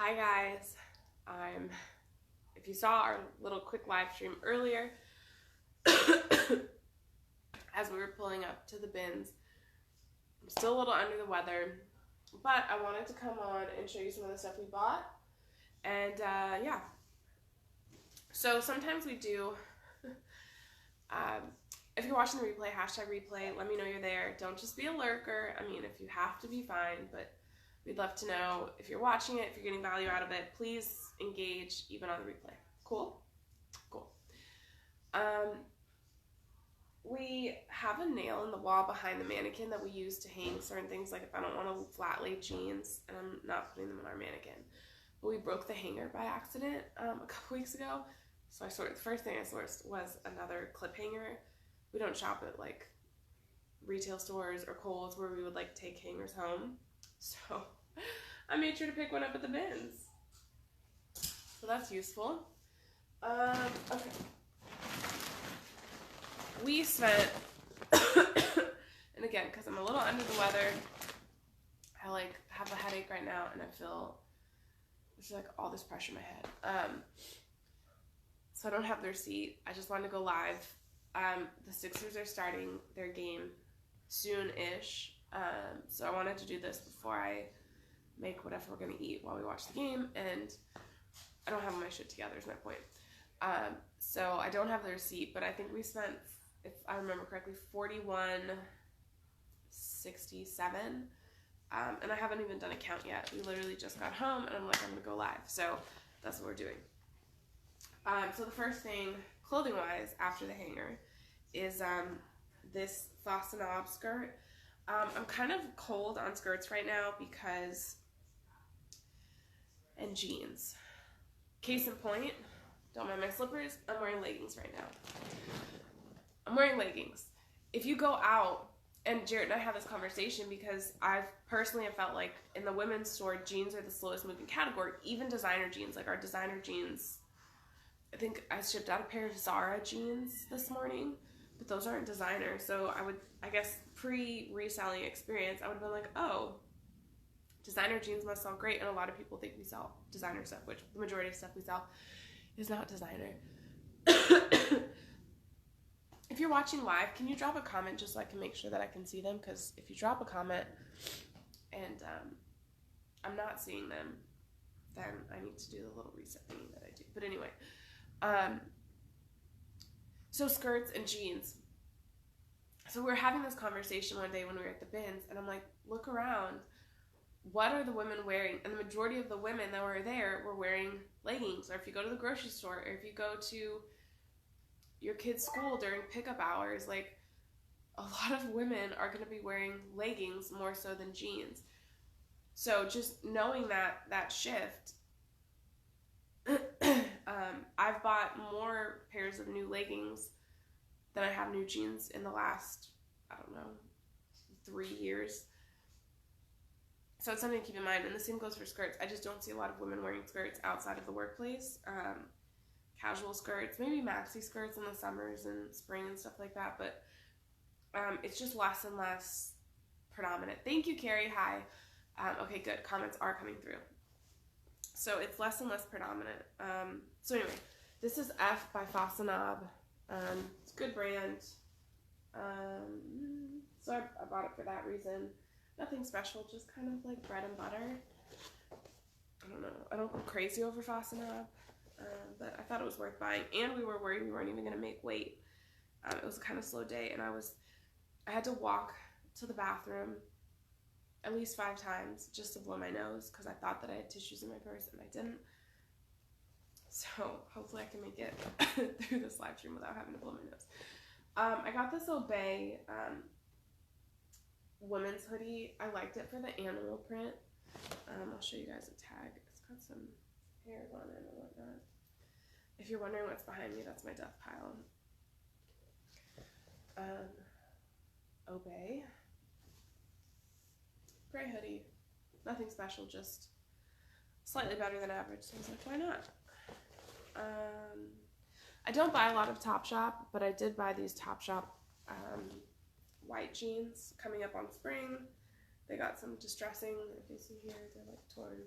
Hi guys, if you saw our little quick live stream earlier, as we were pulling up to the bins, I'm still a little under the weather, but I wanted to come on and show you some of the stuff we bought, and yeah. So sometimes we do, if you're watching the replay, #replay, let me know you're there. Don't just be a lurker. I mean, if you have to be fine, but we'd love to know if you're watching it, if you're getting value out of it. Please engage even on the replay. Cool? Cool. We have a nail in the wall behind the mannequin that we use to hang certain things, like if I don't want to flat lay jeans, and I'm not putting them in our mannequin. But we broke the hanger by accident a couple weeks ago. So the first thing I sourced was another clip hanger. We don't shop at like retail stores or Kohl's where we would like take hangers home. So I made sure to pick one up at the bins. So that's useful. Okay. We spent, and again, because I'm a little under the weather, I like have a headache right now, and I feel there's like all this pressure in my head. So I don't have the receipt. I just wanted to go live. The Sixers are starting their game soon-ish, so I wanted to do this before I make whatever we're going to eat while we watch the game, and I don't have my shit together is my point. So I don't have the receipt, but I think we spent, if I remember correctly, $41.67, and I haven't even done a count yet. We literally just got home, and I'm like, I'm going to go live, so that's what we're doing. So the first thing, clothing-wise, after the hanger, is this Thrift skirt. I'm kind of cold on skirts right now because, and jeans. Case in point, don't mind my slippers, I'm wearing leggings right now. I'm wearing leggings. If you go out, and Jarrett and I have this conversation because I've personally have felt like in the women's store, jeans are the slowest moving category, even designer jeans, like our designer jeans. I think I shipped out a pair of Zara jeans this morning, but those aren't designer. So I guess pre-reselling experience, I would have been like, oh, designer jeans must sell great. And a lot of people think we sell designer stuff, which the majority of stuff we sell is not designer. If you're watching live, can you drop a comment just so I can make sure that I can see them? Because if you drop a comment and I'm not seeing them, then I need to do the little reset thing that I do. But anyway, so skirts and jeans. So we were having this conversation one day when we were at the bins, and I'm like, look around. What are the women wearing? And the majority of the women that were there were wearing leggings. Or if you go to the grocery store, or if you go to your kid's school during pickup hours, like a lot of women are going to be wearing leggings more so than jeans. So just knowing that shift, I've bought more pairs of new leggings than I have new jeans in the last, I don't know, 3 years. So it's something to keep in mind. And the same goes for skirts. I just don't see a lot of women wearing skirts outside of the workplace. Casual skirts, maybe maxi skirts in the summers and spring and stuff like that. But it's just less and less predominant. Thank you, Carrie. Hi. Okay, good. Comments are coming through. So it's less and less predominant. So anyway, this is F by Fasanab. It's a good brand. So I bought it for that reason. Nothing special, just kind of like bread and butter. I don't know. I don't go crazy over Fasanab, but I thought it was worth buying. And we were worried we weren't even going to make weight. It was a kind of slow day, and I had to walk to the bathroom at least 5 times just to blow my nose because I thought that I had tissues in my purse and I didn't. So hopefully I can make it through this live stream without having to blow my nose. I got this Obey women's hoodie. I liked it for the animal print. I'll show you guys a tag. It's got some hairs on it and whatnot. If you're wondering what's behind me, that's my death pile. Obey. Gray hoodie. Nothing special, just slightly better than average. So I was like, why not? I don't buy a lot of Topshop, but I did buy these Topshop white jeans coming up on spring. They got some distressing, if you see here, they're like torn,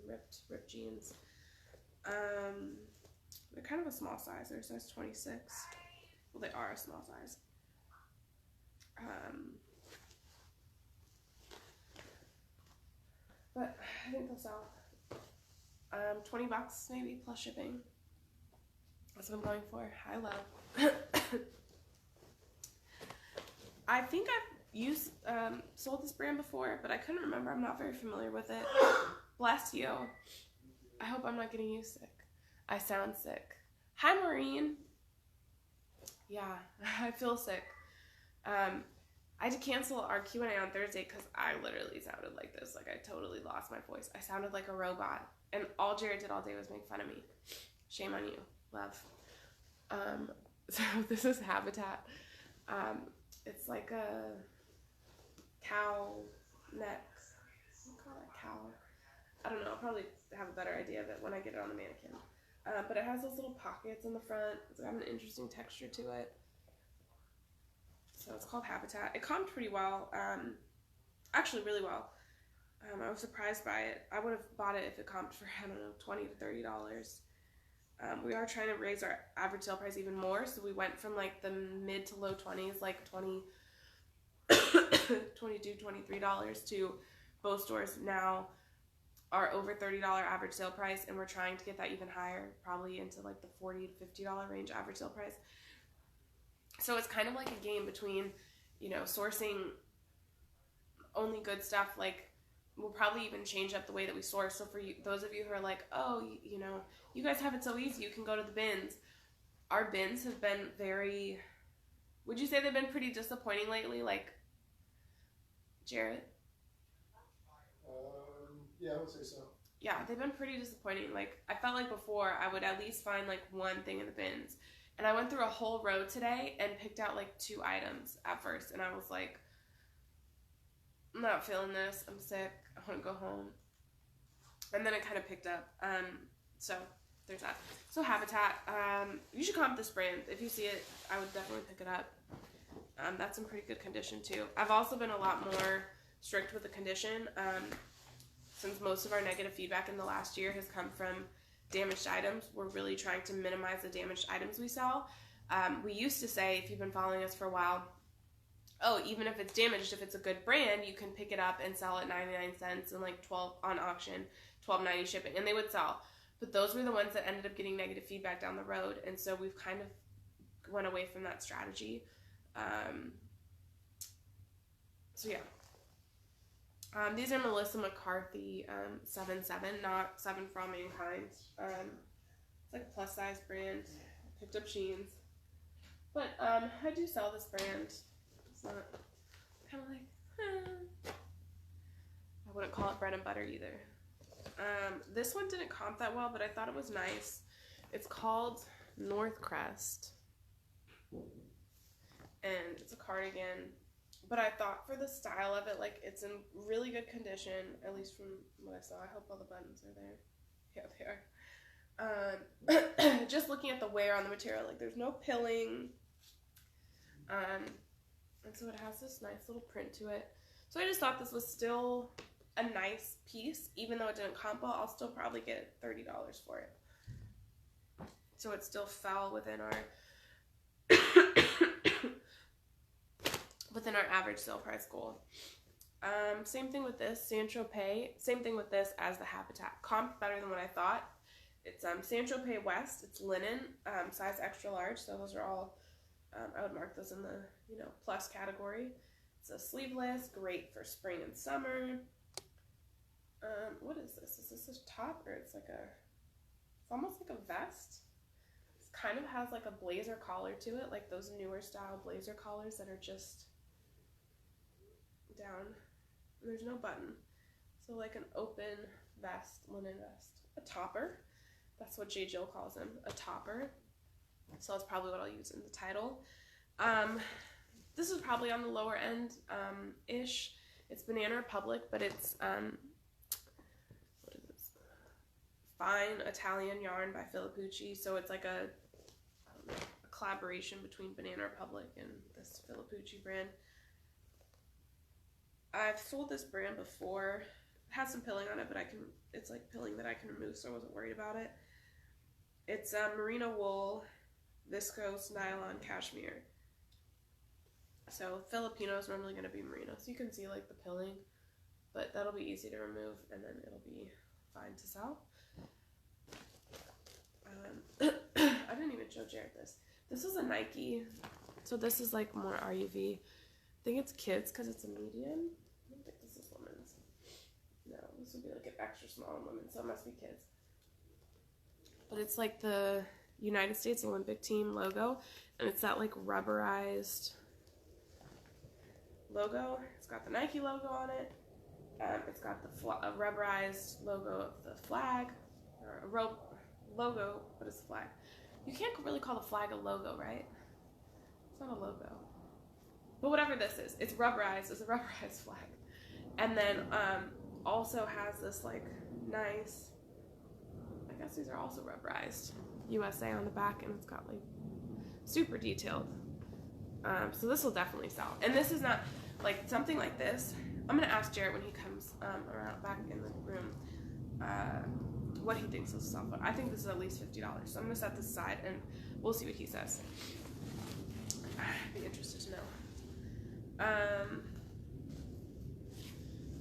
ripped jeans. They're kind of a small size. They're size 26. Well, they are a small size. But I think they'll sell. $20 maybe plus shipping. That's what I'm going for. High low. I think I've sold this brand before, but I couldn't remember. I'm not very familiar with it. Bless you. I hope I'm not getting you sick. I sound sick. Hi, Maureen. Yeah, I feel sick. I had to cancel our Q&A on Thursday because I literally sounded like this. Like, I totally lost my voice. I sounded like a robot. And all Jared did all day was make fun of me. Shame on you. Love. So this is Habitat. It's like a cow neck. What do you call it? Cow. I don't know. I'll probably have a better idea of it when I get it on the mannequin. But it has those little pockets in the front. It's got an interesting texture to it. So it's called Habitat. It comped pretty well. Actually, really well. I was surprised by it. I would have bought it if it comped for, I don't know, $20 to $30. We are trying to raise our average sale price even more. So we went from like the mid to low 20s, like $22, $23 to both stores now are over $30 average sale price. And we're trying to get that even higher, probably into like the $40 to $50 range average sale price. So it's kind of like a game between, you know, sourcing only good stuff. Like, we'll probably even change up the way that we source. So for you, those of you who are like, oh, you know, you guys have it so easy, you can go to the bins. Our bins have been very, would you say they've been pretty disappointing lately? Like, Jarrett? Yeah, I would say so. Yeah, they've been pretty disappointing. Like, I felt like before I would at least find like one thing in the bins. And I went through a whole row today and picked out like 2 items at first. And I was like, I'm not feeling this. I'm sick. I want to go home. And then it kind of picked up. So there's that. So Habitat. You should comp this brand. If you see it, I would definitely pick it up. That's in pretty good condition too. I've also been a lot more strict with the condition. Since most of our negative feedback in the last year has come from damaged items, we're really trying to minimize the damaged items we sell. We used to say, if you've been following us for a while, oh, even if it's damaged, if it's a good brand, you can pick it up and sell it 99 cents and like 12 on auction, $12.90 shipping, and they would sell. But those were the ones that ended up getting negative feedback down the road, and so we've kind of went away from that strategy. So yeah. These are Melissa McCarthy 7-7, not 7 from Mankind. It's like a plus size brand. Picked up Sheins. But I do sell this brand. It's not kind of like, I wouldn't call it bread and butter either. This one didn't comp that well, but I thought it was nice. It's called North Crest. And it's a cardigan. But I thought for the style of it, like, it's in really good condition, at least from what I saw. I hope all the buttons are there. Yeah, they are. Just looking at the wear on the material, like, there's no pilling. And so it has this nice little print to it. So I just thought this was still a nice piece. Even though it didn't comp well, I'll still probably get $30 for it. So it still fell within our average sale price goal. Same thing with this, Saint-Tropez. Same thing with this as the Habitat. Comped better than what I thought. It's Saint-Tropez West. It's linen, size extra large. So those are all, I would mark those in the, you know, plus category. It's a sleeveless, great for spring and summer. What is this? Is this a top or it's like it's almost like a vest. It kind of has like a blazer collar to it, like those newer style blazer collars that are just down. There's no button. So like an open vest, linen vest. A topper. That's what J. Jill calls them, a topper. So that's probably what I'll use in the title. This is probably on the lower end ish. It's Banana Republic, but it's what is this? Fine Italian yarn by Filippucci. So it's like a collaboration between Banana Republic and this Filippucci brand. I've sold this brand before. It has some pilling on it, but it's like pilling that I can remove, so I wasn't worried about it. It's merino wool, viscose, nylon, cashmere. So Filipino is normally going to be merino, so you can see like the pilling, but that'll be easy to remove, and then it'll be fine to sell. I didn't even show Jared this. This is a Nike, so this is like more RUV. I think it's kids because it's a medium. I don't think this is women's. No, this would be like an extra small in women, so it must be kids. But it's like the United States Olympic Team logo, and it's that like rubberized logo. It's got the Nike logo on it. It's got the rubberized logo of the flag, or a rope logo, but it's a flag. You can't really call the flag a logo, right? It's not a logo. But whatever this is, it's rubberized. It's a rubberized flag. And then also has this like nice, I guess these are also rubberized, USA on the back, and it's got like super detailed. So this will definitely sell. And this is not like something like this. I'm gonna ask Jared when he comes around back in the room what he thinks this will sell for. I think this is at least $50. So I'm gonna set this aside and we'll see what he says. I'd be interested to know.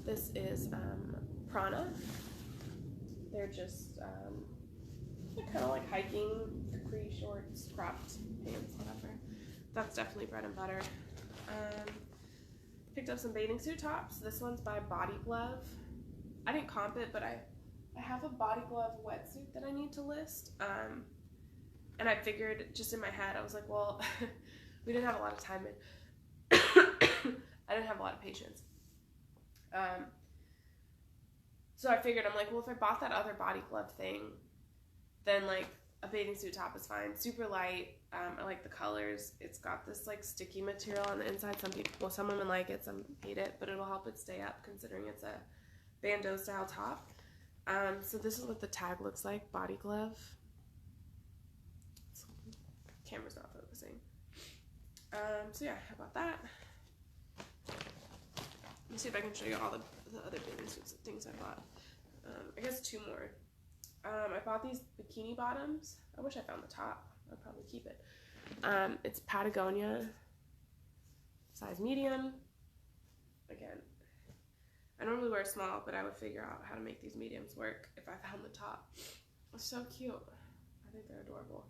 This is Prana. They're just kind of like hiking capri shorts, cropped pants, whatever. That's definitely bread and butter. Picked up some bathing suit tops. This one's by Body Glove. I didn't comp it, but I have a Body Glove wetsuit that I need to list. And I figured just in my head, I was like, well, we didn't have a lot of time in. I didn't have a lot of patience. So I figured, I'm like, well, if I bought that other Body Glove thing, then like a bathing suit top is fine. Super light. I like the colors. It's got this like sticky material on the inside. Some women like it, some hate it, but it'll help it stay up considering it's a bandeau style top. So this is what the tag looks like, Body Glove. Camera's not focusing. So yeah, how about that? Let me see if I can show you all the other bathing suits and things I bought. I guess two more. I bought these bikini bottoms. I wish I found the top. I'd probably keep it. It's Patagonia, size medium. Again, I normally wear small, but I would figure out how to make these mediums work if I found the top. It's so cute. I think they're adorable.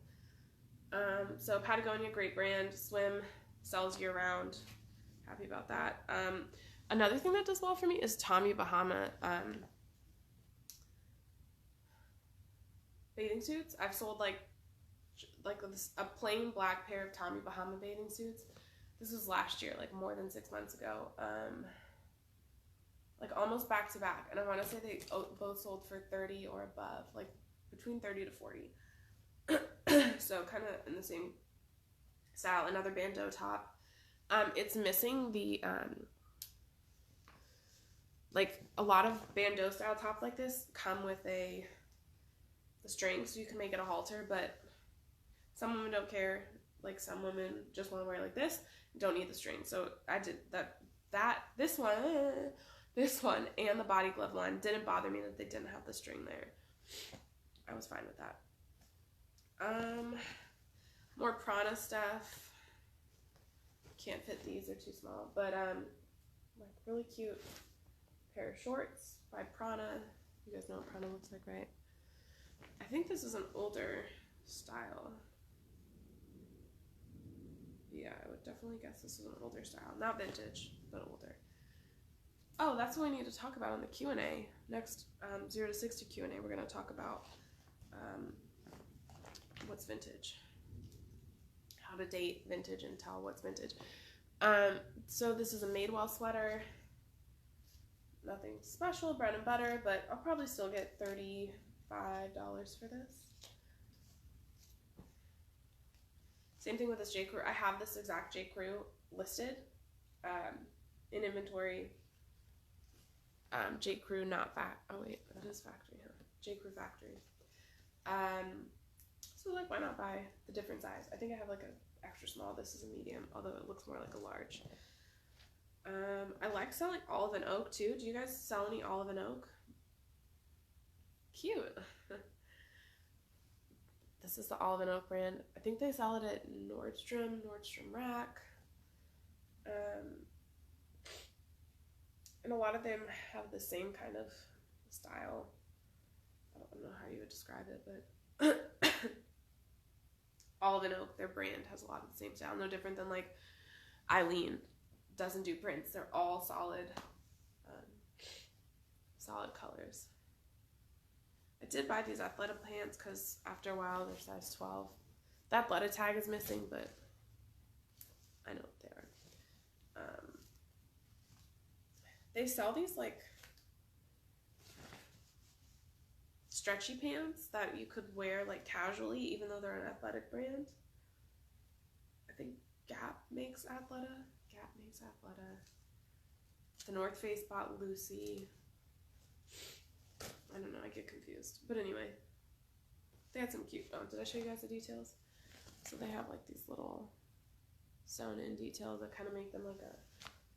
So Patagonia, great brand. Swim, sells year round. Happy about that. Another thing that does well for me is Tommy Bahama bathing suits. I've sold like a plain black pair of Tommy Bahama bathing suits. This was last year, like more than 6 months ago. Like almost back to back, and I want to say they both sold for 30 or above, like between 30 to 40. So kind of in the same style. Another bandeau top. It's missing the like a lot of bandeau style tops like this come with the string, so you can make it a halter, but some women don't care. Like some women just want to wear like this, don't need the string. So I did this one and the Body Glove one didn't bother me that they didn't have the string there. I was fine with that. More Prana stuff. Can't fit these, they're too small, but like really cute pair of shorts by Prana. You guys know what Prana looks like, right? I think this is an older style. Yeah, I would definitely guess this is an older style. Not vintage, but older. Oh, that's what we need to talk about in the Q&A. Next 0 to 60 Q&A, we're going to talk about what's vintage. How to date vintage and tell what's vintage. So this is a Madewell sweater. Nothing special, bread and butter, but I'll probably still get $35 for this. Same thing with this J. Crew. I have this exact J. Crew listed in inventory. J. Crew, not oh wait, that is factory, huh? J. Crew factory. So like, why not buy the different size? I think I have like an extra small. This is a medium, although it looks more like a large. I like selling olive and oak too. Do you guys sell any olive and oak? Cute. This is the olive and oak brand. I think they sell it at Nordstrom Rack. And a lot of them have the same kind of style. I don't know how you would describe it, but olive and oak, their brand, has a lot of the same style. No different than like Eileen doesn't do prints. They're all solid colors. I did buy these Athleta pants because after a while they're size 12. The Athleta tag is missing, but I know what they are. They sell these like stretchy pants that you could wear like casually, even though they're an athletic brand. I think Gap makes Athleta. The North Face bought Lucy. I don't know, I get confused. But anyway, they had some cute, did I show you guys the details? So they have like these little sewn in details that kind of make them like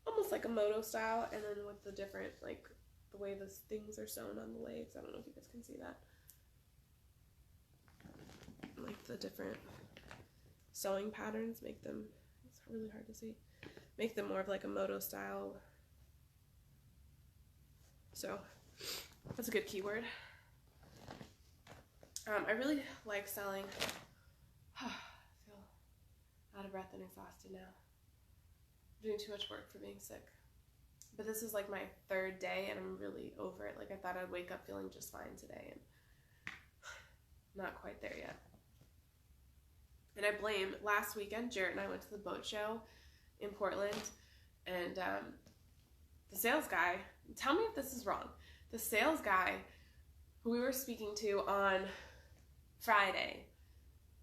almost like a moto style, and then with the different, like the way the things are sewn on the legs. I don't know if you guys can see that. Like the different sewing patterns make them, it's really hard to see, make them more of like a moto style. So that's a good keyword. I really like selling. I feel out of breath and exhausted now. I'm doing too much work for being sick. But this is like my third day and I'm really over it. Like I thought I'd wake up feeling just fine today and not quite there yet. And I blame, last weekend, Jarrett and I went to the boat show in Portland, and the sales guy, tell me if this is wrong, the sales guy who we were speaking to on Friday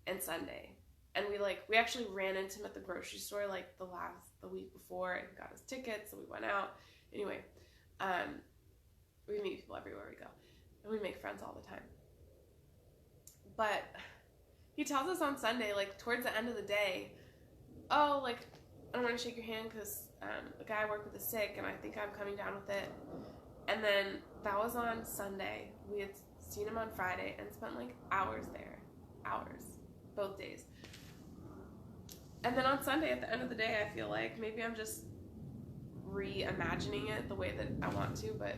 and Sunday, and we actually ran into him at the grocery store like the week before and got his tickets, so we went out. Anyway, we meet people everywhere we go, and we make friends all the time. But he tells us on Sunday, like towards the end of the day, oh, like I don't want to shake your hand because the guy I work with is sick and I think I'm coming down with it. And then that was on Sunday. We had seen him on Friday and spent like hours there. Hours. Both days. And then on Sunday, at the end of the day, I feel like maybe I'm just reimagining it the way that I want to, but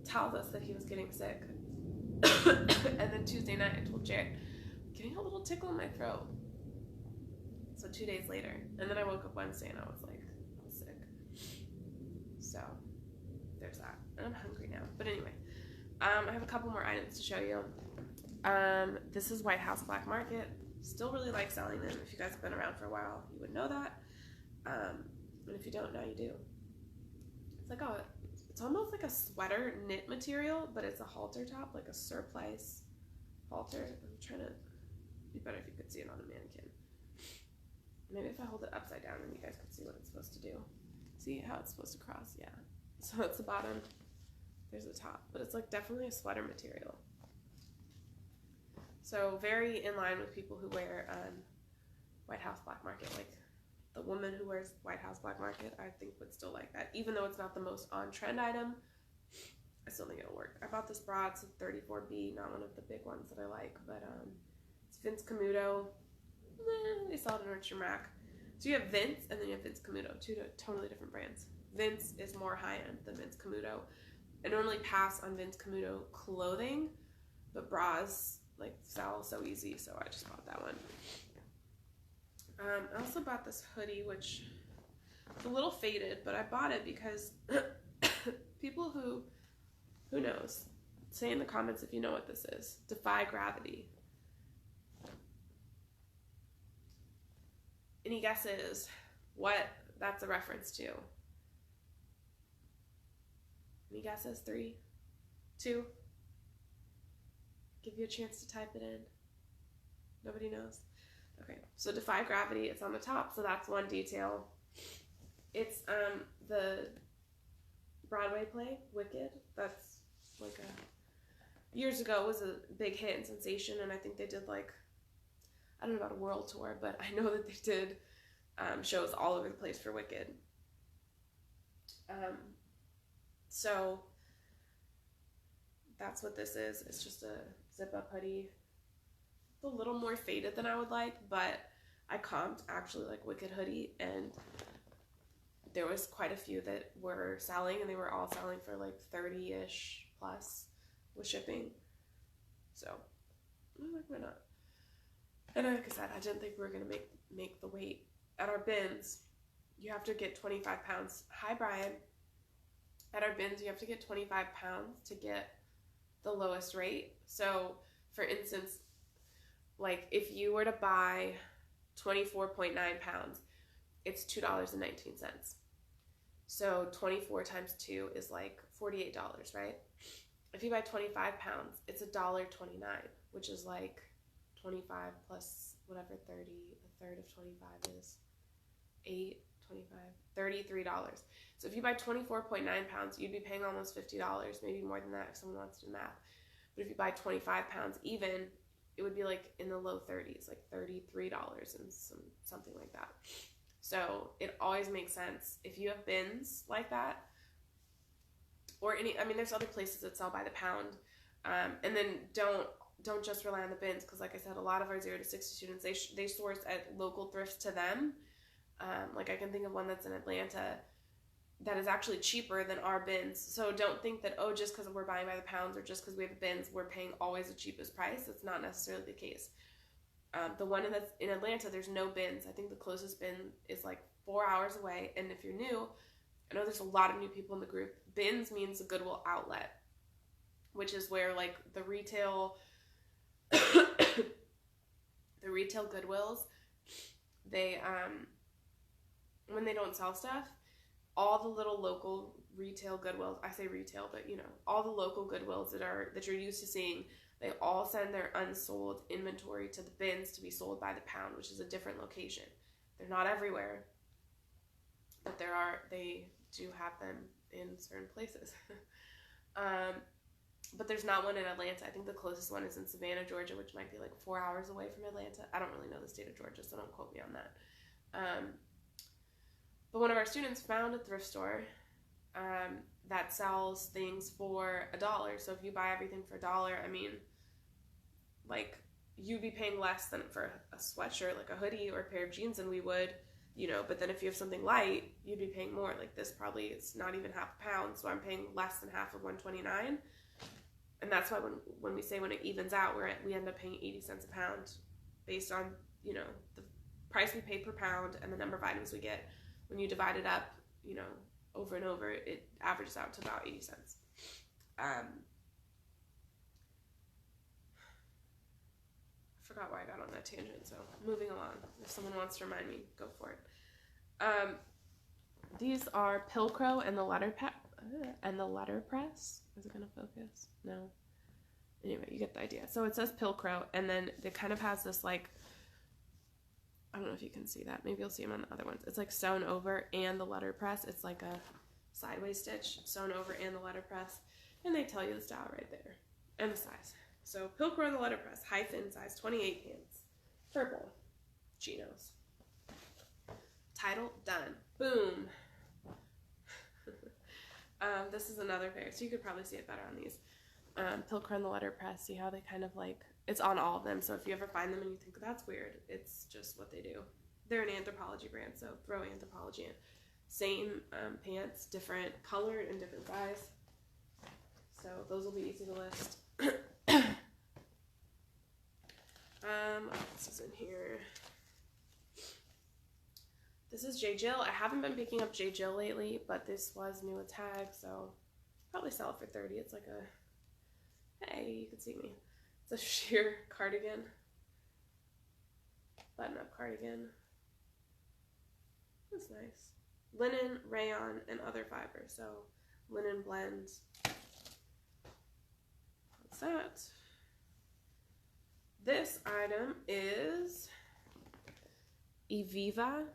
tells us that he was getting sick. And then Tuesday night, I told Jared, I'm getting a little tickle in my throat. So 2 days later. And then I woke up Wednesday and I was like, I'm sick. So there's that. And I'm hungry now. But anyway, I have a couple more items to show you. This is White House Black Market. Still really like selling them. If you guys have been around for a while, you would know that. And if you don't, now you do. It's like it's almost like a sweater knit material, but it's a halter top, like a surplice halter. I'm trying to, it'd be better if you could see it on a mannequin. Maybe if I hold it upside down and you guys could see what it's supposed to do. See how it's supposed to cross? Yeah. So it's the bottom, there's the top, but it's like definitely a sweater material. So very in line with people who wear White House Black Market. Like the woman who wears White House Black Market, I think would still like that. Even though it's not the most on-trend item, I still think it'll work. I bought this bra, it's a 34B, not one of the big ones that I like, but it's Vince Camuto. They sell it in Nordstrom Rack. So you have Vince and then you have Vince Camuto, two totally different brands. Vince is more high-end than Vince Camuto. I normally pass on Vince Camuto clothing, but bras like sell so easy, so I just bought that one. I also bought this hoodie, which is a little faded, but I bought it because people who knows, say in the comments if you know what this is. Defy Gravity. Any guesses what that's a reference to? Any guesses? 3, 2. Give you a chance to type it in. Nobody knows? Okay, so Defy Gravity, it's on the top, so that's one detail. It's the Broadway play, Wicked. That's like years ago it was a big hit and sensation, and I think they did like, I don't know about a world tour, but I know that they did shows all over the place for Wicked. So that's what this is. It's just a zip-up hoodie. It's a little more faded than I would like, but I comped actually like Wicked Hoodie, and there was quite a few that were selling, and they were all selling for like 30-ish plus with shipping. So I'm like, why not? And like I said, I didn't think we were gonna make the weight. At our bins, you have to get 25 pounds. Hi, Brian. At our bins, you have to get 25 pounds to get the lowest rate. So, for instance, like if you were to buy 24.9 pounds, it's $2.19. So 24 times 2 is like $48, right? If you buy 25 pounds, it's $1.29, which is like 25 plus whatever 30, a third of 25 is 8, 25, $33. So if you buy 24.9 pounds, you'd be paying almost $50, maybe more than that if someone wants to do math. But if you buy 25 pounds even, it would be like in the low 30s, like $33 and something like that. So it always makes sense if you have bins like that, or there's other places that sell by the pound, and then don't just rely on the bins, because like I said, a lot of our 0 to 60 students, they source at local thrifts to them. Like I can think of one that's in Atlanta that is actually cheaper than our bins. So don't think that, oh, just because we're buying by the pounds or just because we have bins, we're paying always the cheapest price. That's not necessarily the case. The one that's in Atlanta, there's no bins. I think the closest bin is like 4 hours away. And if you're new, I know there's a lot of new people in the group. Bins means a Goodwill outlet, which is where like the retail Goodwills, they when they don't sell stuff, all the little local retail Goodwills, I say retail, but all the local Goodwills that you're used to seeing, they all send their unsold inventory to the bins to be sold by the pound, which is a different location. They're not everywhere, but they do have them in certain places. But there's not one in Atlanta. I think the closest one is in Savannah, Georgia, which might be like 4 hours away from Atlanta. I don't really know the state of Georgia, so don't quote me on that. But one of our students found a thrift store that sells things for $1. So if you buy everything for $1, like you'd be paying less than for a sweatshirt, like a hoodie or a pair of jeans than we would, but then if you have something light, you'd be paying more. Like this probably is not even half a pound, so I'm paying less than half of $129. And that's why when we say when it evens out, we end up paying 80 cents a pound based on, the price we pay per pound and the number of items we get. When you divide it up, over and over, it averages out to about 80 cents. I forgot why I got on that tangent, so moving along. If someone wants to remind me, go for it. These are Pilcrow and the letterpress. Is it going to focus? No. Anyway, you get the idea. So it says Pilcrow, and then it kind of has this like, I don't know if you can see that. Maybe you'll see them on the other ones. It's like sewn over and the letterpress. It's like a sideways stitch sewn over and the letterpress. And they tell you the style right there. And the size. So Pilcrow and the letterpress. High fin size 28 pants. Purple. Chinos. Title done. Boom. This is another pair. So you could probably see it better on these. Pilcrow and the letterpress. See how they kind of like, it's on all of them. So if you ever find them and you think that's weird, it's just what they do. They're an Anthropologie brand, so throw Anthropologie in. Same pants, different color and different size. So those will be easy to list. What else is in here? This is J. Jill. I haven't been picking up J. Jill lately, but this was new with tag, so probably sell it for $30. It's like hey, you can see me. It's a sheer cardigan. Button-up cardigan. That's nice. Linen, rayon, and other fibers. So, linen blends. What's that? This item is Eviva.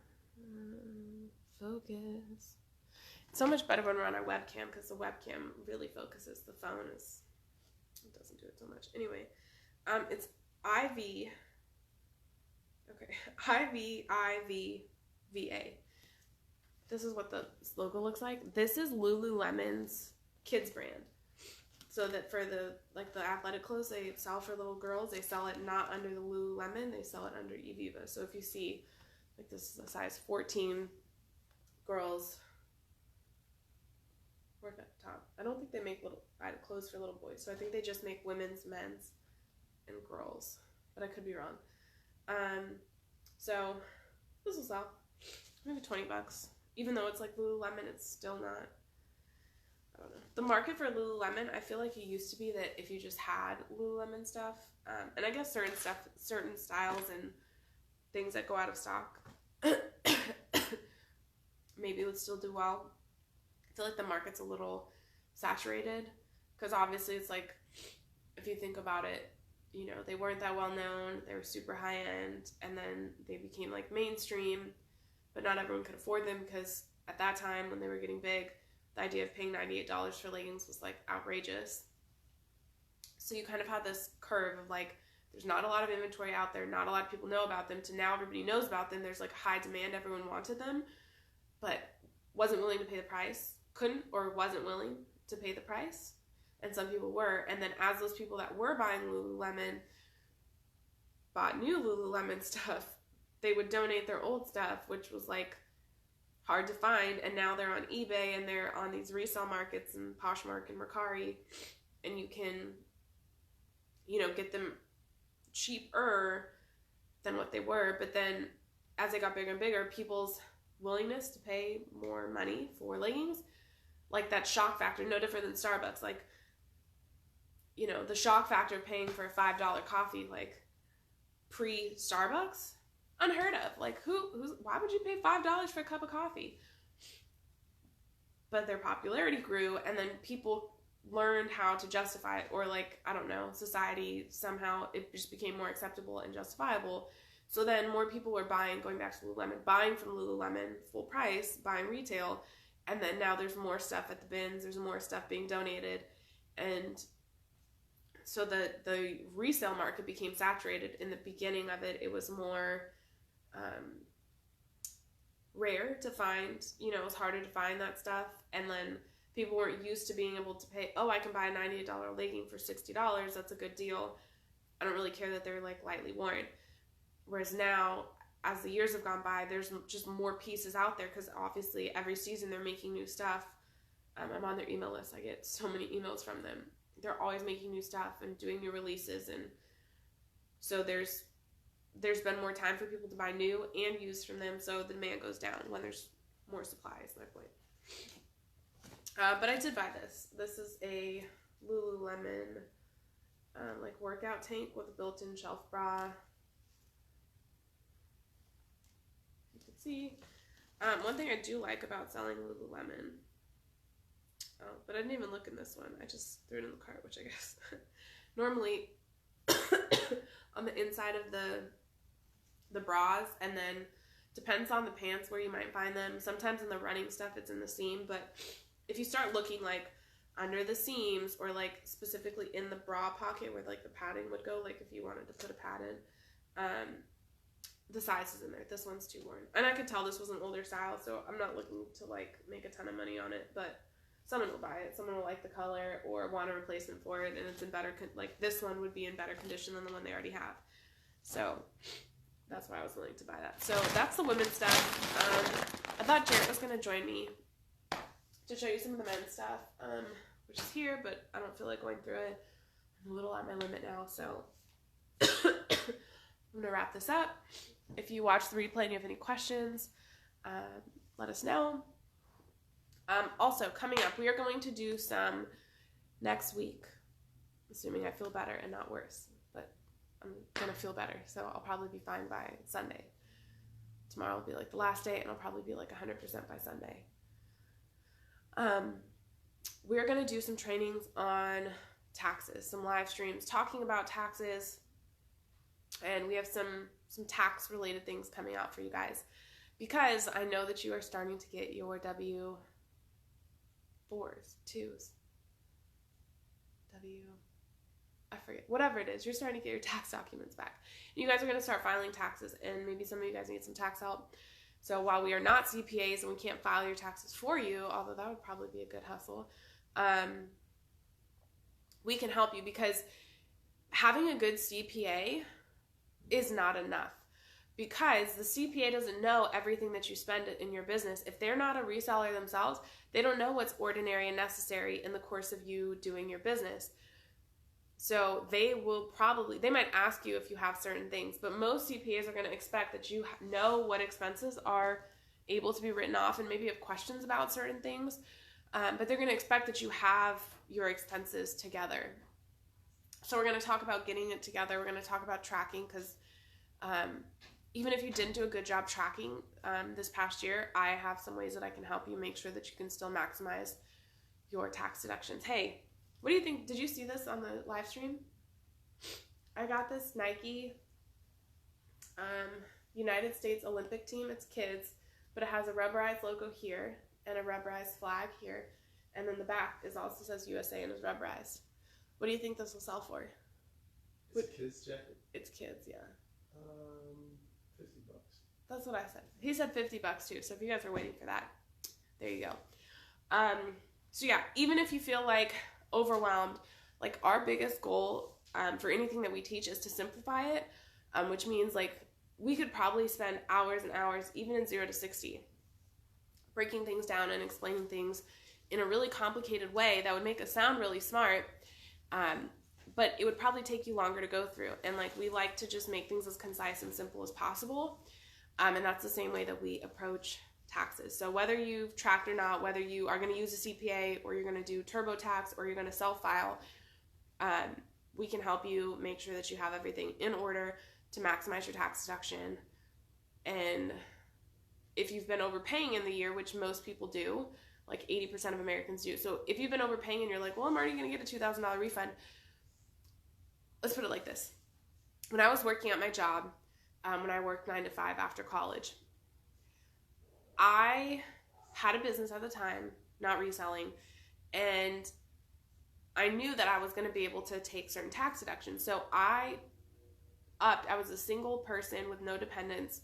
Focus. It's so much better when we're on our webcam because the webcam really focuses. The phone it doesn't do it so much. Anyway, it's IVIVVA. this is what the logo looks like. This is Lululemon's kids brand. So that for the athletic clothes they sell for little girls, they sell it not under the Lululemon, they sell it under Eviva. So if you see, like, this is a size 14 girls work at the top. I don't think they make clothes for little boys. So I think they just make women's, men's, and girls. But I could be wrong. So this will sell maybe $20. Even though it's like Lululemon, it's still not. I don't know. The market for Lululemon, I feel like it used to be that if you just had Lululemon stuff, and I guess certain styles and things that go out of stock, maybe would still do well. I feel like the market's a little saturated because obviously it's like, if you think about it, you know, they weren't that well known, they were super high end, and then they became like mainstream, but not everyone could afford them because at that time when they were getting big, the idea of paying $98 for leggings was like outrageous. So you kind of had this curve of like, there's not a lot of inventory out there, not a lot of people know about them, to now everybody knows about them, there's like high demand, everyone wanted them, but wasn't willing to pay the price, couldn't or wasn't willing to pay the price, and some people were. And then as those people that were buying Lululemon bought new Lululemon stuff, they would donate their old stuff, which was like hard to find, and now they're on eBay and they're on these resale markets and Poshmark and Mercari, and you can, you know, get them cheaper than what they were. But then as they got bigger and bigger, people's willingness to pay more money for leggings, like that shock factor, no different than Starbucks, like, you know, the shock factor of paying for a $5 coffee, like pre-Starbucks, unheard of. Like, why would you pay $5 for a cup of coffee? But their popularity grew, and then people learned how to justify it, or like, I don't know, society, somehow it just became more acceptable and justifiable. So then more people were going back to Lululemon, buying from Lululemon full price, buying retail, and then now there's more stuff at the bins, there's more stuff being donated, and so the resale market became saturated. In the beginning of it, it was more rare to find, you know, it was harder to find that stuff, and then people weren't used to being able to pay, oh, I can buy a $98 legging for $60, that's a good deal, I don't really care that they're like lightly worn. Whereas now, as the years have gone by, there's just more pieces out there, because obviously every season they're making new stuff. I'm on their email list, I get so many emails from them, they're always making new stuff and doing new releases, and so there's been more time for people to buy new and used from them, so the demand goes down when there's more supply, is my point. But I did buy this. This is a Lululemon like workout tank with a built-in shelf bra. You can see. One thing I do like about selling Lululemon, but I didn't even look in this one. I just threw it in the cart, which I guess normally on the inside of the bras, and then depends on the pants where you might find them. Sometimes in the running stuff it's in the seam, but if you start looking like under the seams, or like specifically in the bra pocket where like the padding would go, like if you wanted to put a pad in, the size is in there. This one's too worn, and I could tell this was an older style, so I'm not looking to like make a ton of money on it, but someone will buy it, someone will like the color or want a replacement for it, and it's in better like this one would be in better condition than the one they already have, so that's why I was willing to buy that. So that's the women's stuff. I thought Jarrett was going to join me to show you some of the men's stuff, which is here, but I don't feel like going through it. I'm a little at my limit now, so I'm going to wrap this up. If you watch the replay and you have any questions, let us know. Also, coming up, we are going to do some next week, assuming I feel better and not worse. I'm going to feel better, so I'll probably be fine by Sunday. Tomorrow will be like the last day, and I'll probably be like 100% by Sunday. We're going to do some trainings on taxes, some live streams talking about taxes, and we have some tax-related things coming out for you guys, because I know that you are starting to get your W-4s, 2s, I forget, whatever it is, you're starting to get your tax documents back. You guys are going to start filing taxes, and maybe some of you guys need some tax help. So while we are not CPAs and we can't file your taxes for you, although that would probably be a good hustle, we can help you, because having a good CPA is not enough, because the CPA doesn't know everything that you spend in your business. If they're not a reseller themselves, they don't know what's ordinary and necessary in the course of you doing your business. So they might ask you if you have certain things, but most CPAs are going to expect that you know what expenses are able to be written off and maybe have questions about certain things. But they're going to expect that you have your expenses together. So we're going to talk about getting it together. We're going to talk about tracking, because even if you didn't do a good job tracking this past year, I have some ways that I can help you make sure that you can still maximize your tax deductions. Hey, what do you think? Did you see this on the live stream? I got this Nike United States Olympic team. It's kids, but it has a rubberized logo here and a rubberized flag here. And then the back also says USA and is rubberized. What do you think this will sell for? It's a kid's jacket? It's kids, yeah. $50. That's what I said. He said $50 too. So if you guys are waiting for that, there you go. So yeah, even if you feel like overwhelmed, like our biggest goal for anything that we teach is to simplify it, which means like we could probably spend hours and hours, even in 0 to 60, breaking things down and explaining things in a really complicated way that would make us sound really smart, but it would probably take you longer to go through. And like we like to just make things as concise and simple as possible, and that's the same way that we approach taxes. So whether you've tracked or not, whether you are going to use a CPA or you're going to do TurboTax or you're going to self-file, we can help you make sure that you have everything in order to maximize your tax deduction. And if you've been overpaying in the year, which most people do, like 80% of Americans do. So if you've been overpaying and you're like, well, I'm already going to get a $2,000 refund. Let's put it like this. When I was working at my job, when I worked 9 to 5 after college, I had a business at the time, not reselling, and I knew that I was going to be able to take certain tax deductions. So I was a single person with no dependents,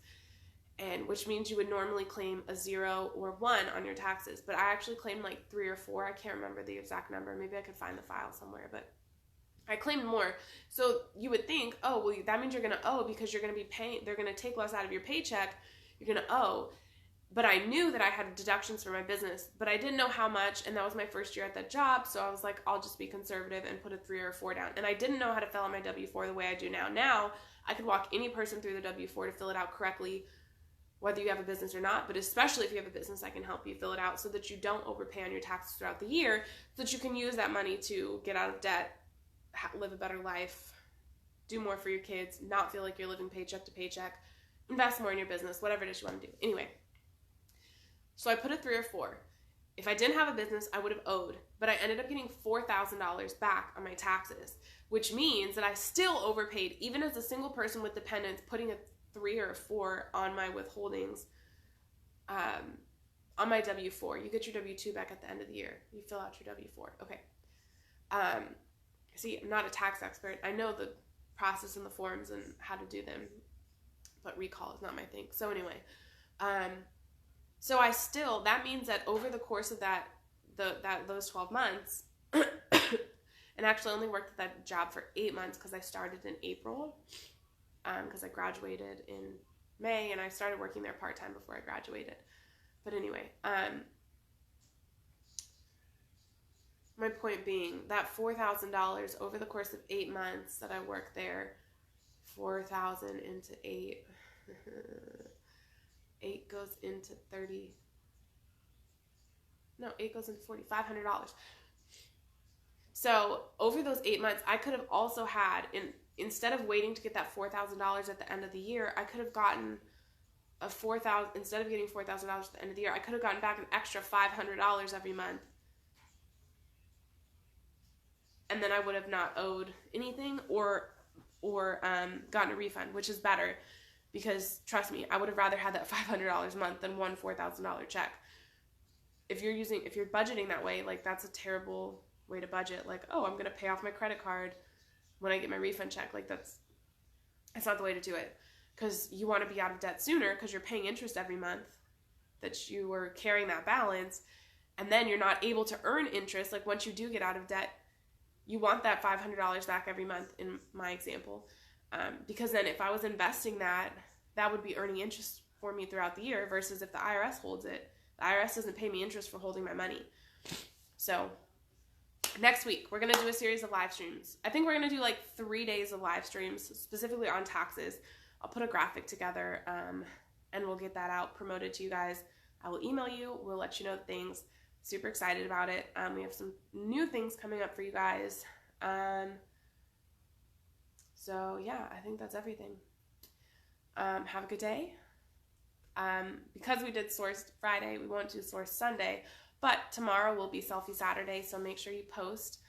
and which means you would normally claim a 0 or 1 on your taxes. But I actually claimed like 3 or 4. I can't remember the exact number. Maybe I could find the file somewhere, but I claimed more. So you would think, oh, well, that means you're going to owe because you're going to be paying, they're going to take less out of your paycheck. You're going to owe. But I knew that I had deductions for my business, but I didn't know how much, and that was my first year at that job, so I was like, I'll just be conservative and put a 3 or 4 down. And I didn't know how to fill out my W-4 the way I do now. Now, I could walk any person through the W-4 to fill it out correctly, whether you have a business or not, but especially if you have a business, I can help you fill it out so that you don't overpay on your taxes throughout the year, so that you can use that money to get out of debt, live a better life, do more for your kids, not feel like you're living paycheck to paycheck, invest more in your business, whatever it is you want to do. Anyway. So I put a 3 or 4. If I didn't have a business, I would have owed, but I ended up getting $4,000 back on my taxes, which means that I still overpaid, even as a single person with dependents, putting a 3 or a 4 on my withholdings, on my W-4. You get your W-2 back at the end of the year. You fill out your W-4. Okay. See, I'm not a tax expert. I know the process and the forms and how to do them, but recall is not my thing. So anyway, so that means that over the course of those 12 months, and actually I only worked at that job for 8 months because I started in April, because I graduated in May, and I started working there part-time before I graduated. But anyway, my point being that $4,000 over the course of 8 months that I worked there, 4,000 into 8, 8 goes into 30. No, 8 goes into 40, $500. So over those 8 months, I could have also had, instead of waiting to get that $4,000 at the end of the year, I could have gotten instead of getting $4,000 at the end of the year, I could have gotten back an extra $500 every month. And then I would have not owed anything or gotten a refund, which is better. Because trust me, I would have rather had that $500 a month than one $4,000 check. If you're budgeting that way, like that's a terrible way to budget. Like, oh, I'm going to pay off my credit card when I get my refund check. Like that's not the way to do it. because you want to be out of debt sooner because you're paying interest every month, that you were carrying that balance, and then you're not able to earn interest. Like once you do get out of debt, you want that $500 back every month in my example, because then if I was investing that would be earning interest for me throughout the year, versus if the IRS holds it, the IRS doesn't pay me interest for holding my money. So next week, we're going to do a series of live streams. I think we're going to do like 3 days of live streams, specifically on taxes. I'll put a graphic together, and we'll get that out, promoted to you guys. I will email you. We'll let you know things. Super excited about it. We have some new things coming up for you guys. So yeah, I think that's everything. Have a good day. Because we did Source Friday, we won't do Source Sunday, but tomorrow will be Selfie Saturday, so make sure you post.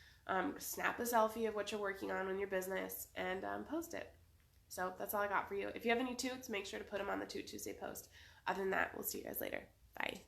Snap a selfie of what you're working on in your business and post it. So that's all I got for you. If you have any toots, make sure to put them on the Toot Tuesday post. Other than that, we'll see you guys later. Bye.